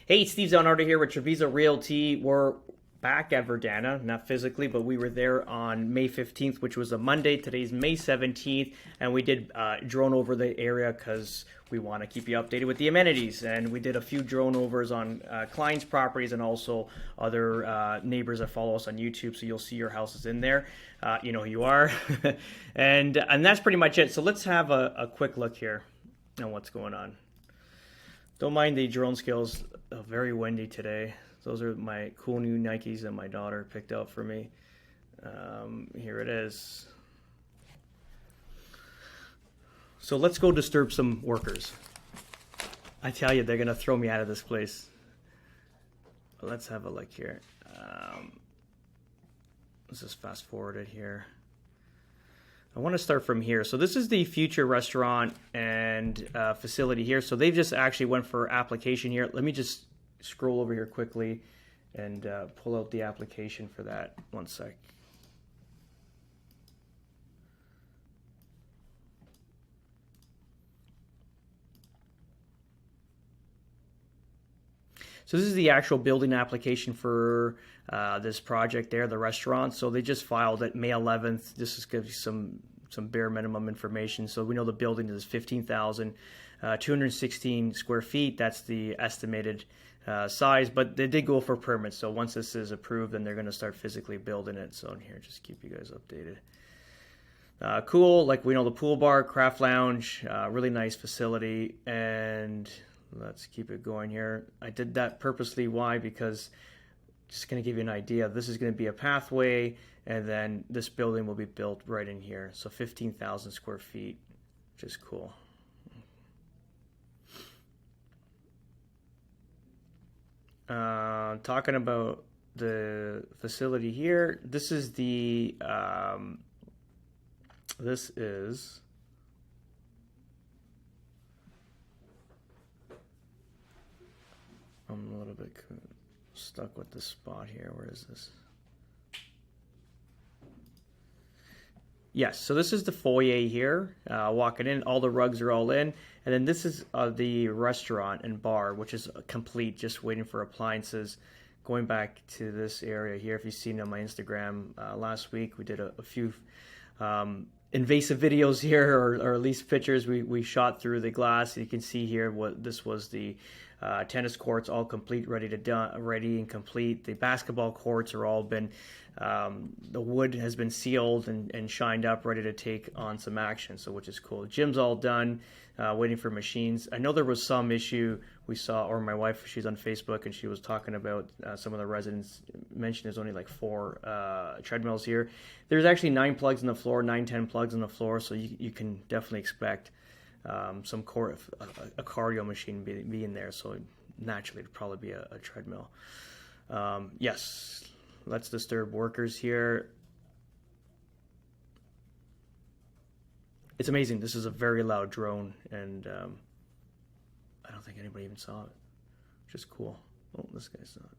Hey, Steve Zanardo here with Treviso Realty. We're back at Verdana, not physically, but we were there on May 15th, which was a Monday. Today's May 17th, and we did drone over the area because we want to keep you updated with the amenities. And we did a few drone overs on clients' properties and also other neighbors that follow us on YouTube, so you'll see your houses in there. You know who you are. and that's pretty much it. So let's have a quick look here on what's going on. Don't mind the drone skills. Very windy today. Those are my cool new Nikes that my daughter picked out for me. Here it is. So let's go disturb some workers. I tell you, they're going to throw me out of this place. Let's have a look here. Let's just fast forward it here. I want to start from here. So this is the future restaurant and facility here. So they've just actually went for application here. Let me just scroll over here quickly and pull out the application for that. One sec. So this is the actual building application for this project there, the restaurant. So they just filed it May 11th. This is gives you some bare minimum information. So we know the building is 15,216 square feet. That's the estimated size, but they did go for permits. So once this is approved, then they're going to start physically building it. So in here, just keep you guys updated. Cool, like we know the pool bar, craft lounge, really nice facility, and let's keep it going here. I did that purposely. Why? Because just going to give you an idea. This is going to be a pathway, and then this building will be built right in here. So 15,000 square feet, which is cool. Talking about the facility here, this is the I'm a little bit stuck with this spot here. Where is this? Yes, so this is the foyer here. Walking in, all the rugs are all in. And then this is the restaurant and bar, which is complete, just waiting for appliances. Going back to this area here, if you've seen on my Instagram last week, we did a few invasive videos here, or at least pictures. We shot through the glass. You can see here what this was the tennis courts, all complete, ready and complete. The basketball courts are all been, the wood has been sealed and shined up, ready to take on some action. So which is cool. The gym's all done, waiting for machines. I know there was some issue we saw, or my wife, she's on Facebook, and she was talking about some of the residents mentioned there's only like 4 treadmills here. There's actually 9 plugs in the floor, 10 plugs in the floor, so you can definitely expect a cardio machine be in there, so naturally it'd probably be a treadmill. Yes, let's disturb workers here. It's amazing. This is a very loud drone, and I don't think anybody even saw it, which is cool. Oh, this guy's not.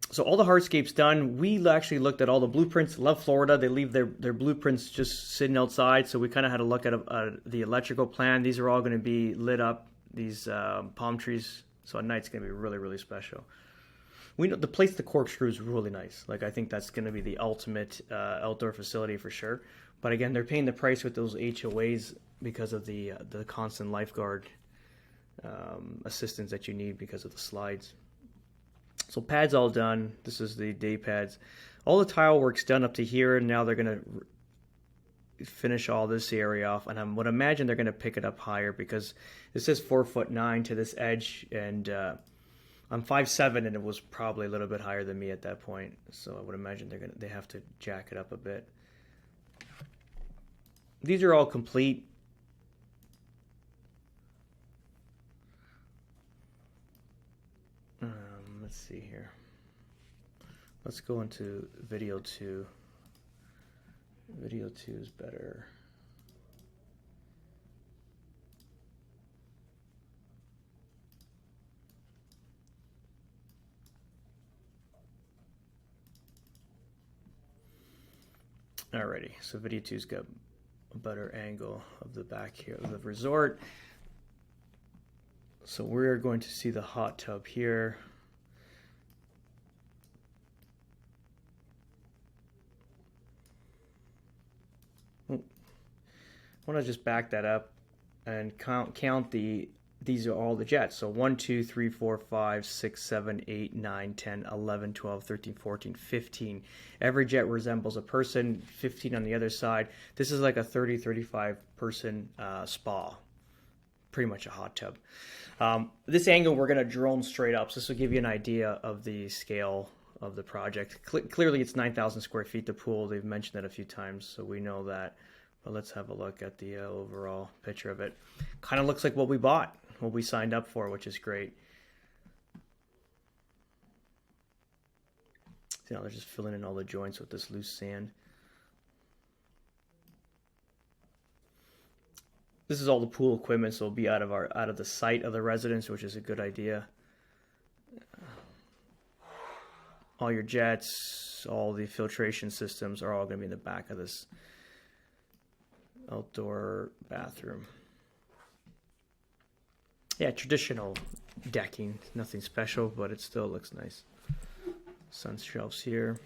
So all the hardscapes done. We actually looked at all the blueprints. Love Florida. They leave their blueprints just sitting outside. So we kind of had to look at the electrical plan. These are all going to be lit up, these palm trees. So at night it's going to be really, really special. We know the place, the corkscrew is really nice. Like, I think that's going to be the ultimate outdoor facility for sure. But again, they're paying the price with those HOAs because of the constant lifeguard assistance that you need because of the slides. So pads all done. This is the day pads. All the tile work's done up to here, and now they're going to finish all this area off. And I would imagine they're going to pick it up higher because this says 4'9" to this edge, and I'm 5'7", and it was probably a little bit higher than me at that point. So I would imagine they have to jack it up a bit. These are all complete. Let's see here. Let's go into video 2. Video 2 is better. Alrighty, so video 2's got a better angle of the back here of the resort. So we're going to see the hot tub here. I want to just back that up and count these are all the jets. So 1, 2, 3, 4, 5, 6, 7, 8, 9, 10, 11, 12, 13, 14, 15. Every jet resembles a person, 15 on the other side. This is like a 30, 35 person spa. Pretty much a hot tub. This angle we're going to drone straight up, so this will give you an idea of the scale of the project. Clearly it's 9,000 square feet, the pool. They've mentioned that a few times, so we know that. But let's have a look at the overall picture of it. Kind of looks like what we bought, what we signed up for, which is great. You know, they're just filling in all the joints with this loose sand. This is all the pool equipment, so it'll be out of the sight of the residence, which is a good idea. All your jets, all the filtration systems are all going to be in the back of this outdoor bathroom. Yeah, traditional decking, nothing special, but it still looks nice. Sun shelves here.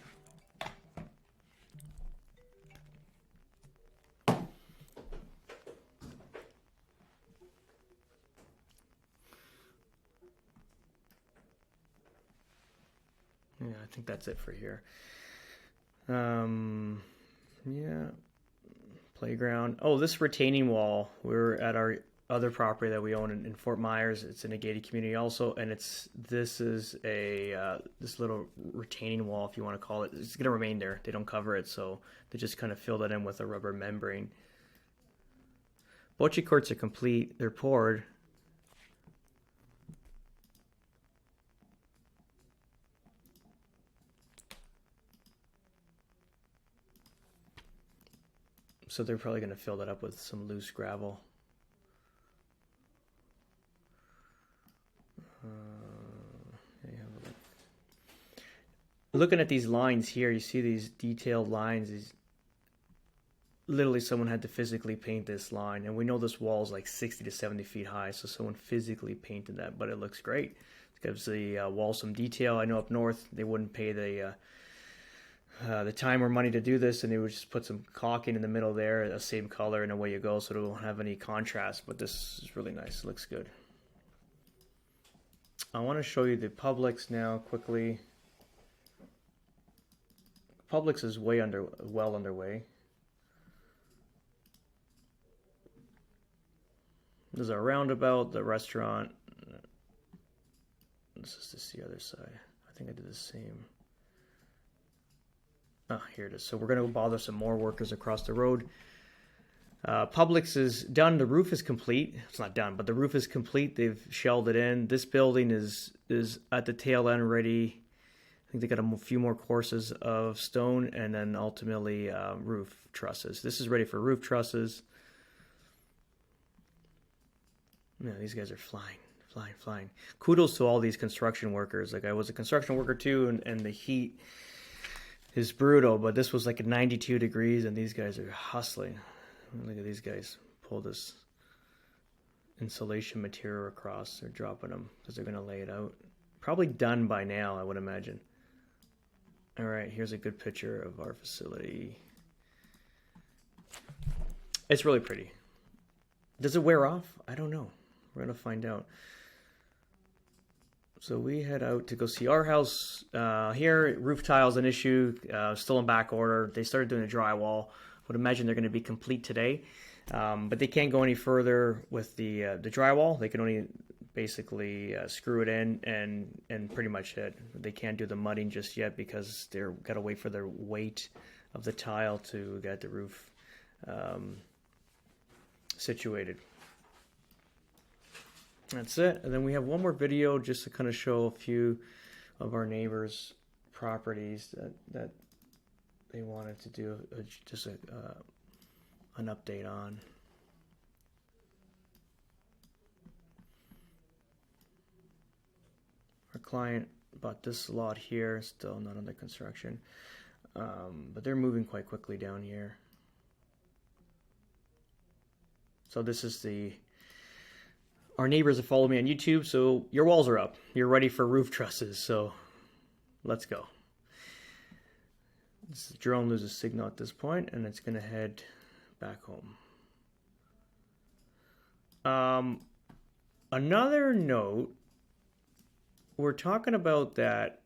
Yeah, I think that's it for here. Yeah, playground. Oh, this retaining wall. We're at our other property that we own in Fort Myers. It's in a gated community also, and this is a this little retaining wall, if you want to call it. It's going to remain there. They don't cover it, so they just kind of fill that in with a rubber membrane. Bocce courts are complete. They're poured. So they're probably going to fill that up with some loose gravel. Looking at these lines here, you see these detailed lines. Literally someone had to physically paint this line, and we know this wall is like 60 to 70 feet high, so someone physically painted that, but it looks great. It gives the wall some detail. I know up north they wouldn't pay the time or money to do this, and they would just put some caulking in the middle there, the same color, and away you go, so it won't have any contrast. But this is really nice. It looks good. I want to show you the Publix now quickly. Publix is well underway. There's a roundabout, the restaurant. This is just the other side. I think I did the same. Oh, here it is. So we're going to bother some more workers across the road. Publix is done. The roof is complete. It's not done, but the roof is complete. They've shelled it in. This building is at the tail end ready. I think they got a few more courses of stone and then ultimately roof trusses. This is ready for roof trusses. Yeah, these guys are flying. Kudos to all these construction workers. Like, I was a construction worker too, and the heat is brutal, but this was like 92 degrees and these guys are hustling. Look at these guys pull this insulation material across. They're dropping them because they're going to lay it out. Probably done by now, I would imagine. All right, here's a good picture of our facility. It's really pretty. Does it wear off? I don't know. We're going to find out. So we head out to go see our house. Here, roof tile's an issue, still in back order. They started doing a drywall. Would imagine they're going to be complete today. But they can't go any further with the drywall. They can only basically screw it in and pretty much it. They can't do the mudding just yet because they're got to wait for the weight of the tile to get the roof situated. That's it. And then we have one more video just to kind of show a few of our neighbors' properties that they wanted to do just an update on. Our client bought this lot here, still not under construction, but they're moving quite quickly down here. So this is our neighbors have followed me on YouTube, so your walls are up. You're ready for roof trusses, so let's go. This drone loses signal at this point, and it's going to head back home. Another note, we're talking about that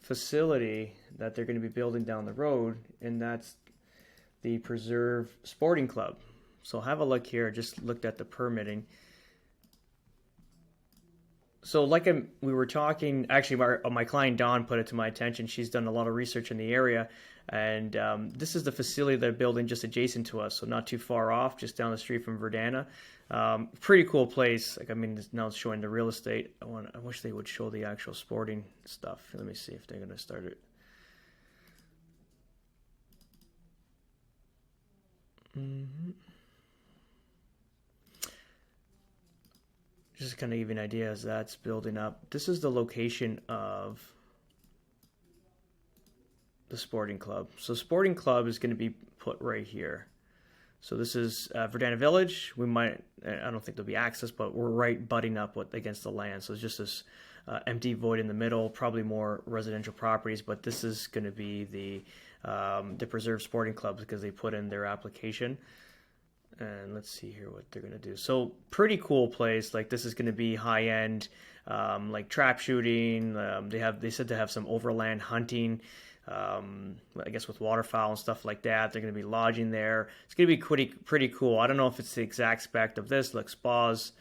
facility that they're going to be building down the road, and that's the Preserve Sporting Club. So have a look here. Just looked at the permitting. So like we were talking, actually my client Dawn put it to my attention. She's done a lot of research in the area, and this is the facility they're building just adjacent to us, so not too far off, just down the street from Verdana. Pretty cool place. Like, I mean, now it's showing the real estate. I wish they would show the actual sporting stuff. Let me see if they're going to start it. Just to kind of give you an idea as that's building up. This is the location of the sporting club. So sporting club is going to be put right here. So this is Verdana Village. I don't think there'll be access, but we're right butting up against the land. So it's just this empty void in the middle, probably more residential properties, but this is going to be the Preserve Sporting Club because they put in their application. And let's see here what they're going to do. So pretty cool place. Like, this is going to be high end, like trap shooting. They said to have some overland hunting, I guess with waterfowl and stuff like that. They're going to be lodging there. It's going to be pretty cool. I don't know if it's the exact spec of this, like spas.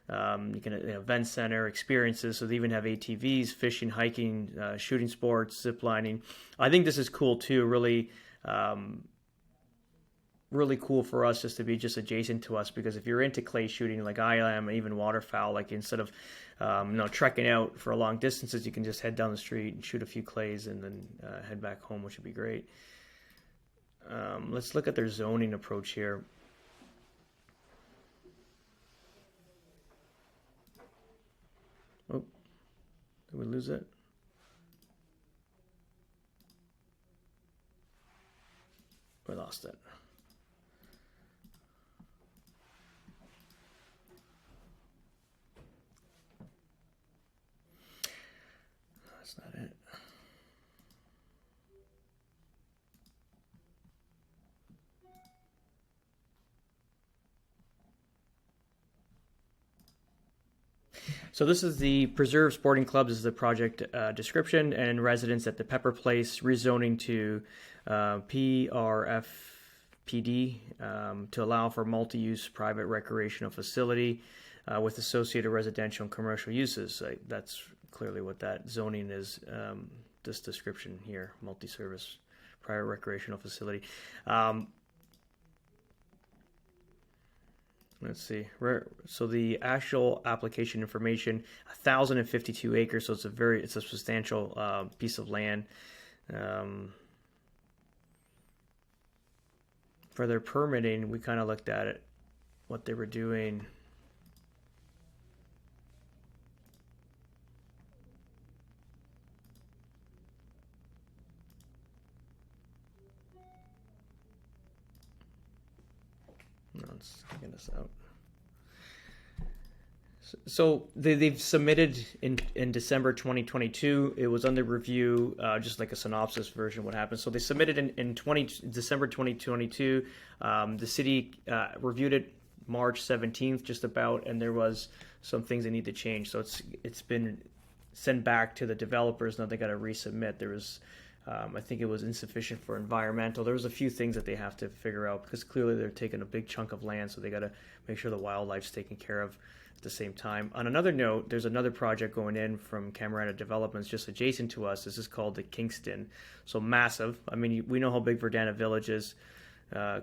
You can event center experiences. So they even have ATVs, fishing, hiking, shooting sports, zip lining. I think this is cool too. Really cool for us just to be just adjacent to us, because if you're into clay shooting like I am, even waterfowl, like instead of trekking out for long distances, you can just head down the street and shoot a few clays and then head back home, which would be great. Let's look at their zoning approach here. Oh, did we lose it? We lost it. That's not it. So this is the Preserve Sporting Club. This is the project description, and residents at the Pepper Place rezoning to PRFPD to allow for multi-use private recreational facility with associated residential and commercial uses. That's clearly what that zoning is, this description here, multi-service private recreational facility. Let's see. So the actual application information, 1,052 acres. So it's a substantial piece of land. For their permitting, we kind of looked at it, what they were doing. Let's get this out. So they've submitted in December 2022. It was under review, just like a synopsis version of what happened. So they submitted in December 2022. The city reviewed it March 17th, just about, and there was some things they need to change. So it's been sent back to the developers. Now they got to resubmit. There was I think it was insufficient for environmental. There was a few things that they have to figure out, because clearly they're taking a big chunk of land, so they got to make sure the wildlife's taken care of at the same time. On another note, there's another project going in from Camerata Developments just adjacent to us. This is called the Kingston. So massive. I mean, we know how big Verdana Village is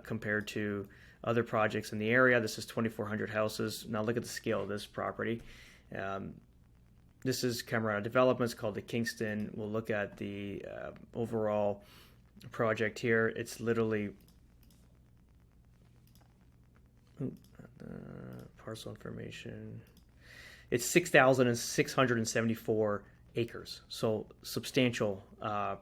compared to other projects in the area. This is 2,400 houses. Now look at the scale of this property. This is Camerata Developments, called the Kingston. We'll look at the overall project here. It's literally parcel information. It's 6,674 acres. So substantial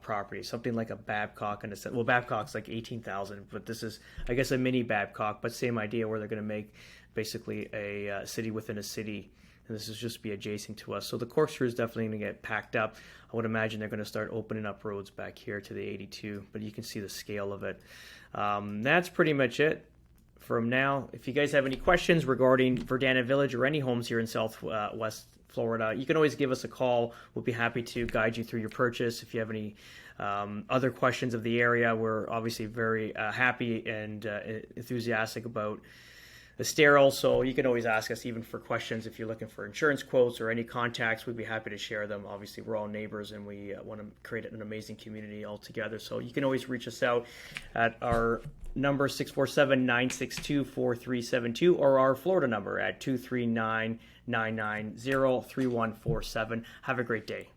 property. Something like a Babcock in a sense. Well, Babcock's like 18,000, but this is, I guess, a mini Babcock, but same idea, where they're going to make basically a city within a city. And this is just be adjacent to us. So the corkscrew is definitely going to get packed up. I would imagine they're going to start opening up roads back here to the 82, but you can see the scale of it. That's pretty much it from now. If you guys have any questions regarding Verdana Village or any homes here in Southwest Florida, you can always give us a call. We'll be happy to guide you through your purchase. If you have any other questions of the area, we're obviously very happy and enthusiastic about Estero, so you can always ask us even for questions if you're looking for insurance quotes or any contacts. We'd be happy to share them. Obviously, we're all neighbors and we want to create an amazing community all together. So you can always reach us out at our number 647-962-4372 or our Florida number at 239-990-3147. Have a great day.